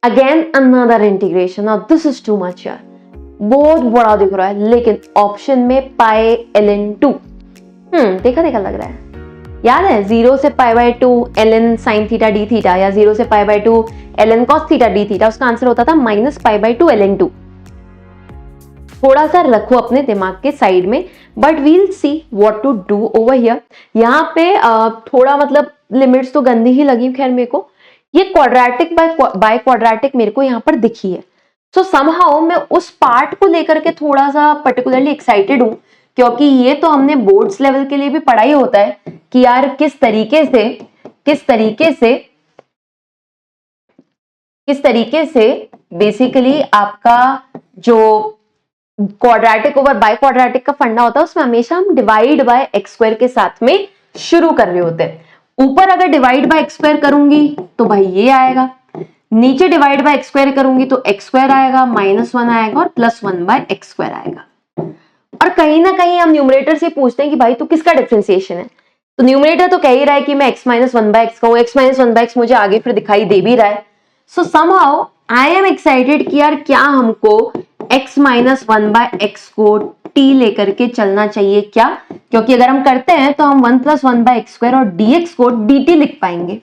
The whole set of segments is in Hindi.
Again another integration, now this is too much यार, बहुत बड़ा दिख रहा है, लेकिन ऑप्शन में पाई ln2, देखा देखा लग रहा है, याद है 0 से π/2 ln sin theta D theta, या 0 से π/2 ln cos theta D theta, उसका आंसर होता था -π/2 ln2। थोड़ा सा रखो अपने दिमाग के साइड में, but we'll see what to do over here. यहाँ पे थोड़ा मतलब लिमिट्स तो गंदी ही लगी खैर मेरे को, ये क्वाड्रेटिक बाय क्वाड्रेटिक मेरे को यहाँ पर दिखी है, सो समहाउ मैं उस पार्ट को लेकर के थोड़ा सा पर्टिकुलरली एक्साइटेड हूँ, क्योंकि ये तो हमने बोर्ड्स लेवल के लिए भी पढ़ाई होता है कि यार किस तरीके से बेसिकली आपका जो क्वाड्रेटिक ओवर बाय क्वाड्रेटिक का फंडा होता है, उसमें हमेशा हम डिवाइड बाय एक्स स्क्वायर के साथ में शुरू कर रहे होते हैं। ऊपर अगर डिवाइड बाय एक्स स्क्वायर करूंगी तो भाई ये आएगा, नीचे डिवाइड बाय एक्स स्क्वायर करूंगी तो एक्स स्क्वायर आएगा, -1 आएगा और +1 बाय एक्स स्क्वायर आएगा। और कहीं ना कहीं हम न्यूमरेटर से पूछते हैं कि भाई तो किसका डिफरेंशिएशन है, तो न्यूमरेटर तो कह ही रहा है कि मैं x - 1 बाय एक्स कहूं, x - 1 बाय एक्स मुझे आगे फिर दिखाई दे भी रहा है। सो समहाउ आई एम एक्साइटेड कि यार क्या हमको x - 1 बाय एक्स को t लेकर के चलना चाहिए क्या, क्योंकि अगर हम करते हैं तो हम 1 + 1 बाय एक्स स्क्वायर और dx को dt लिख पाएंगे।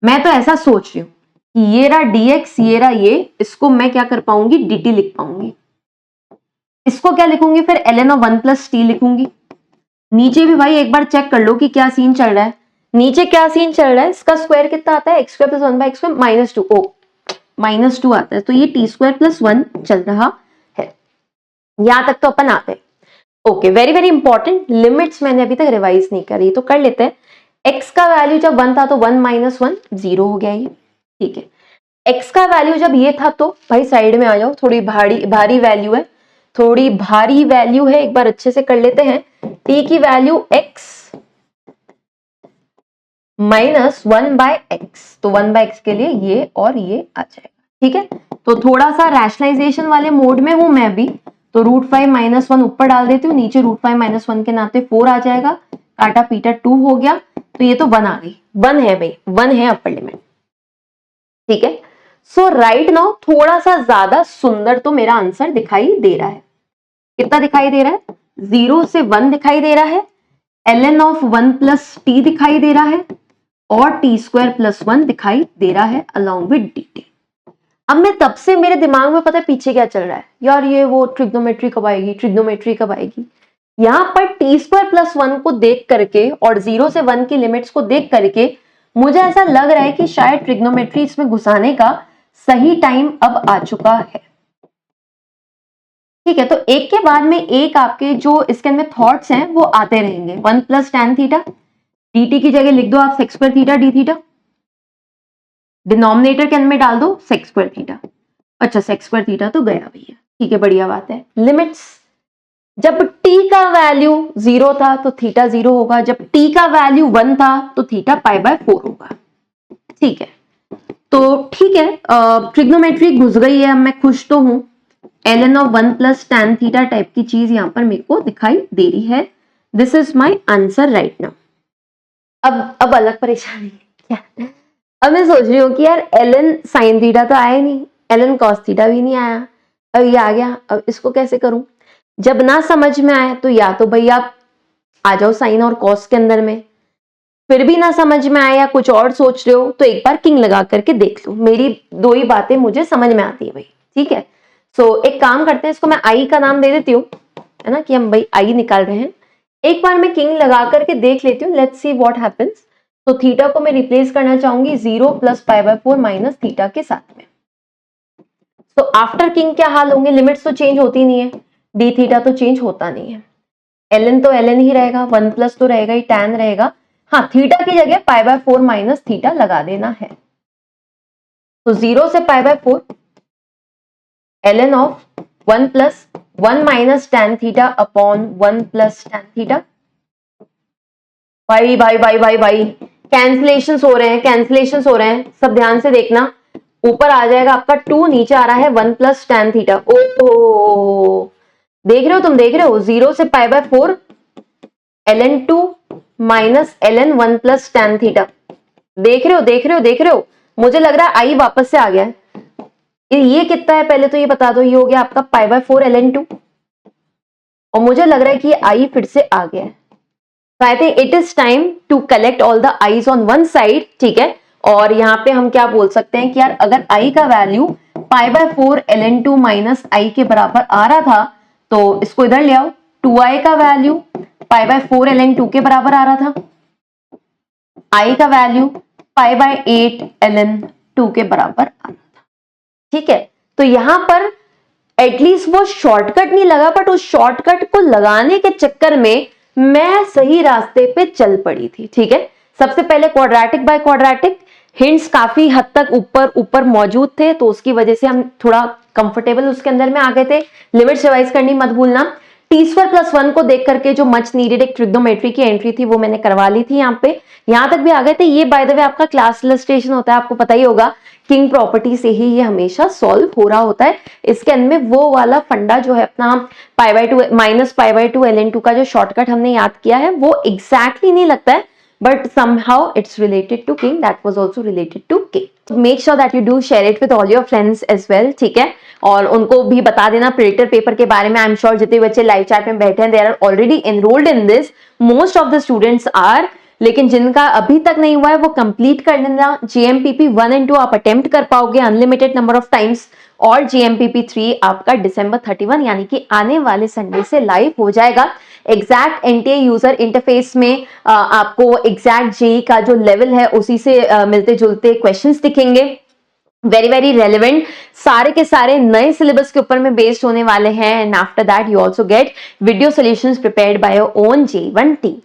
मैं तो ऐसा सोच रही हूँ कि ये रहा dx, ये रहा ये, इसको मैं क्या कर पाऊंगी, dt लिख पाऊंगी। इसको क्या लिखूंगी फिर, ln of 1 + t लिखूंगी। नीचे भी भाई एक बार चेक कर लो कि क्या सीन चल रहा है, नीचे क्या सीन चल रहा है, इसका स्क्वायर कितना आता है, x² + 1 बाय x² -2, ओ -2 आता है, तो ये t² + 1 चल रहा है। यहां तक तो अपन आते हैं। Okay, very very important, limits मैंने अभी तक रिवाइज नहीं करी तो कर लेते हैं। x का वैल्यू जब 1 था तो 1 - 1 0 हो गया ये, ठीक है। x का वैल्यू जब ये था तो भाई साइड में आ जाओ, थोड़ी भारी वैल्यू है, थोड़ी भारी वैल्यू है, एक बार अच्छे से कर लेते हैं। t की वैल्यू x - 1 बाय एक्स, तो 1 बाय एक्स के लिए ये और ये आ जाएगा, ठीक है। तो थोड़ा सा रैशनलाइजेशन वाले मोड में हूं मैं भी, तो √5 - 1 ऊपर डाल देती हूँ, नीचे √5 - 1 के नाते 4 आ जाएगा, काटा पीटा 2 हो गया, तो ये तो 1 आ गई, 1 है भाई, 1 है अपर लिमिट, ठीक है। सो राइट नाउ थोड़ा सा ज्यादा सुंदर तो मेरा आंसर दिखाई दे रहा है। कितना दिखाई दे रहा है, 0 से 1 दिखाई दे रहा है, ln of 1 + t दिखाई दे रहा है, और t² + 1 दिखाई दे रहा है along with dt। अब मैं तब से मेरे दिमाग में पता है पीछे क्या चल रहा है, यार ये वो ट्रिग्नोमेट्री कब आएगी, यहाँ पर t² + 1 को देख करके और 0 से 1 की लिमिट्स को देख करके मुझे ऐसा लग रहा है कि शायद ट्रिग्नोमेट्री इसमें घुसाने का सही टाइम अब आ चुका है, ठीक है। तो एक के बाद में एक आपके जो इसके अंदर थॉट्स हैं वो आते रहेंगे। 1 + tan थीटा, dt की जगह लिख दो आप sec² theta d theta, denominator के अंदर में डाल दो sec² थीटा, अच्छा sec² थीटा तो गया भैया, ठीक है, बढ़िया बात है। लिमिट्स, जब t का वैल्यू 0 था तो थीटा 0 होगा, जब t का वैल्यू 1 था तो थीटा π/4 होगा, ठीक है। तो ठीक है, ट्रिग्नोमेट्री घुस गई है, अब मैं खुश तो हूं। ln of 1 + tan theta type की चीज यहां पर मेरे को दिखाई दे रही है। This is my answer right now. अब अलग परेशानी क्या, अब मैं सोच रही हूँ कि यार ln sin थीटा तो आया नहीं, ln cos थीटा भी नहीं आया, अब ये आ गया, अब इसको कैसे करूं। जब ना समझ में आए तो या तो भाई आप आ जाओ साइन और कॉस के अंदर में, फिर भी ना समझ में आया, कुछ और सोच रहे हो तो एक बार किंग लगा करके देख लो, मेरी दो ही बातें मुझे समझ में आती है भाई, ठीक है। सो एक काम करते हैं, इसको मैं आई का नाम दे देती हूँ, है ना, कि हम भाई आई निकाल रहे हैं। एक बार मैं किंग लगा करके देख लेती हूँ, लेट्स सी व्हाट हैपेंस। तो थीटा को मैं रिप्लेस करना चाहूंगी 0 + π/4 - थीटा के साथ में। तो आफ्टर किंग क्या हाल होंगे, लिमिट्स तो चेंज होती नहीं है, डी थीटा तो चेंज होता नहीं है, ln तो ln ही रहेगा, 1 प्लस तो रहेगा ही, tan रहेगा, हाँ थीटा की जगह π/4 - थीटा लगा देना है। तो 0 से π/4 ln of 1 + 1 - tan theta upon 1 + tan theta. भाई भाई भाई भाई भाई कैंसिलेशंस हो रहे हैं, सब ध्यान से देखना। ऊपर आ जाएगा आपका 2, नीचे आ रहा है 1 + tan थीटा। ओ देख रहे हो, तुम देख रहे हो, 0 से π/4 ln2 - ln 1 + tan थीटा। देख रहे हो, मुझे लग रहा है आई वापस से आ गया है। ये कितना है पहले तो ये बता दो। ये हो गया आपका π/4 ln2 और मुझे लग रहा है कि ये i फिर से आ गया है। So I think it is time to collect all the i's on one side, ठीक है। और यहाँ पे हम क्या बोल सकते हैं कि यार अगर i का वैल्यू π/4 ln2 माइनस i के बराबर आ रहा था तो इसको इधर ले आओ। 2i का वैल्यू π/4 ln2 के बराबर आ रहा था, i का वैल्यू π/8 ln2 के बराबर आ रहा था, ठीक है। तो यहां पर एटलीस्ट वो शॉर्टकट नहीं लगा, बट उस शॉर्टकट को लगाने के चक्कर में मैं सही रास्ते पे चल पड़ी थी, ठीक है। सबसे पहले क्वाड्रेटिक बाय क्वाड्रेटिक, हिंट्स काफी हद तक ऊपर ऊपर मौजूद थे तो उसकी वजह से हम थोड़ा कंफर्टेबल उसके अंदर में आ गए थे। लिमिट्स रिवाइज करनी मत भूलना। t²+1 को देख करके जो मच नीडेड एक ट्रिग्नोमेट्री की एंट्री थी वो मैंने करवा ली थी। यहाँ पे यहां तक भी आ गए थे। ये बाय द वे आपका क्लास इलस्ट्रेशन होता है, आपको पता ही होगा। किंग प्रॉपर्टी से ही ये हमेशा सॉल्व हो रहा होता है। इसके अंदर में वो वाला फंडा जो है अपना π/2 माइनस π/2 ln2 का जो शॉर्टकट हमने याद किया है वो एग्जैक्टली नहीं लगता है, but somehow it's related to king, that was also related to king. Make sure that you do share it with all your friends as well, ठीक है। और उनको भी बता देना प्रेडिक्टर पेपर के बारे में। आई एम श्योर जितने बच्चे लाइव चैट में बैठे हैं, they are already enrolled in this, most of the students are, लेकिन जिनका अभी तक नहीं हुआ है वो कंप्लीट कर लेना। GMPP 1 and 2 आप अटेम्प्ट कर पाओगे अनलिमिटेड नंबर ऑफ टाइम्स, और GMPP 3 आपका December 31 यानी कि आने वाले संडे से लाइव हो जाएगा। एग्जैक्ट NTA यूजर इंटरफेस में आपको एग्जैक्ट जेई का जो लेवल है उसी से मिलते जुलते क्वेश्चंस दिखेंगे, वेरी वेरी रेलिवेंट, सारे के सारे नए सिलेबस के ऊपर में बेस्ड होने वाले हैं। And after that you also get video solutions prepared by your own J1 team.